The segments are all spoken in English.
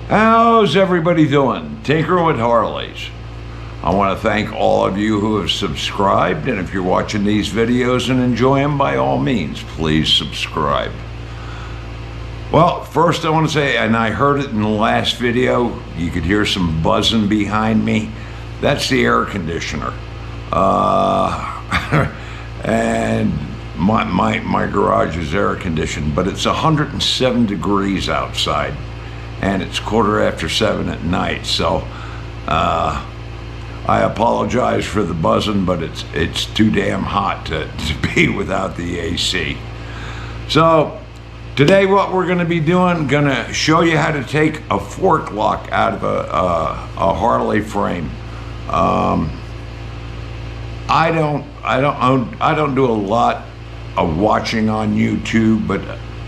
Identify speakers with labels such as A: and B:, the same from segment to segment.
A: How's everybody doing? Tinker with Harleys. I want to thank all of you who have subscribed, and if you're watching these videos and enjoy them, by all means, please subscribe. Well, first I want to say, and I heard it in the last video, you could hear some buzzing behind me. That's the air conditioner. And my garage is air conditioned, but it's 107 degrees outside, and it's 7:15 at night. So I apologize for the buzzing, but it's too damn hot to be without the AC. So today what we're going to be doing, going to show you how to take a fork lock out of a Harley frame. I don't do a lot of watching on YouTube, but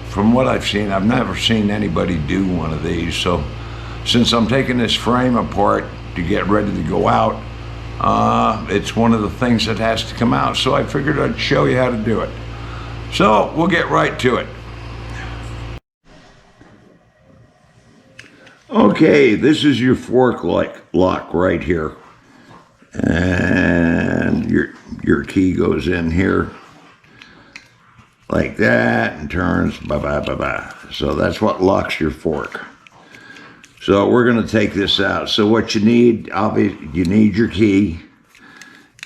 A: from what I've seen, I've never seen anybody do one of these. So since I'm taking this frame apart to get ready to go out, it's one of the things that has to come out. So I figured I'd show you how to do it. So we'll get right to it. Okay, this is your fork lock right here. And your key goes in here like that and turns ba-ba-ba-ba. So that's what locks your fork. So we're going to take this out. So what you need, obviously, you need your key,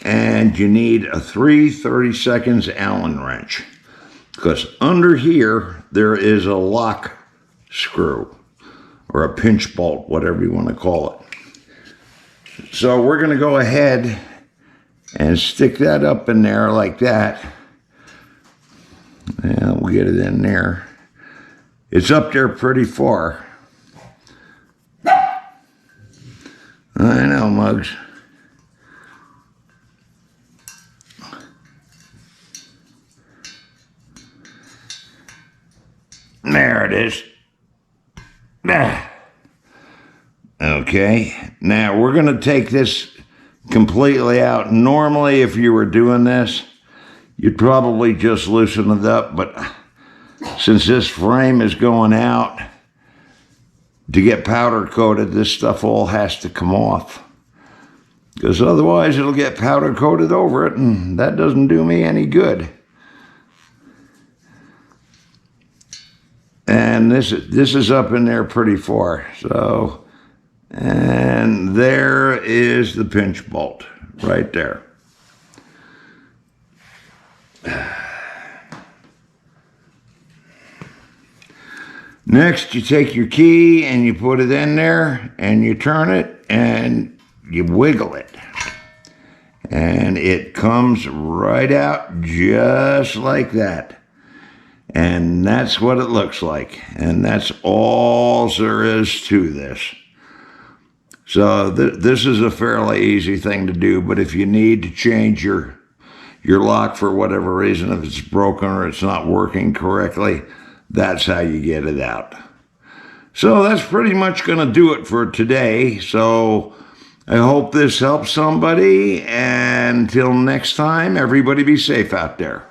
A: and you need a 3/32 Allen wrench, because under here there is a lock screw or a pinch bolt, whatever you want to call it. So we're going to go ahead and stick that up in there like that. And we'll get it in there. It's up there pretty far. I know, Muggs. There it is. Okay, now we're going to take this completely out. Normally, if you were doing this, you'd probably just loosen it up, but since this frame is going out, to get powder coated, this stuff all has to come off, because otherwise it'll get powder coated over it, and that doesn't do me any good. And this is up in there pretty far, so... And there is the pinch bolt right there. Next, you take your key and you put it in there and you turn it and you wiggle it. And it comes right out just like that. And that's what it looks like. And that's all there is to this. So this is a fairly easy thing to do, but if you need to change your lock for whatever reason, if it's broken or it's not working correctly, that's how you get it out. So that's pretty much going to do it for today. So I hope this helps somebody, and until next time, everybody be safe out there.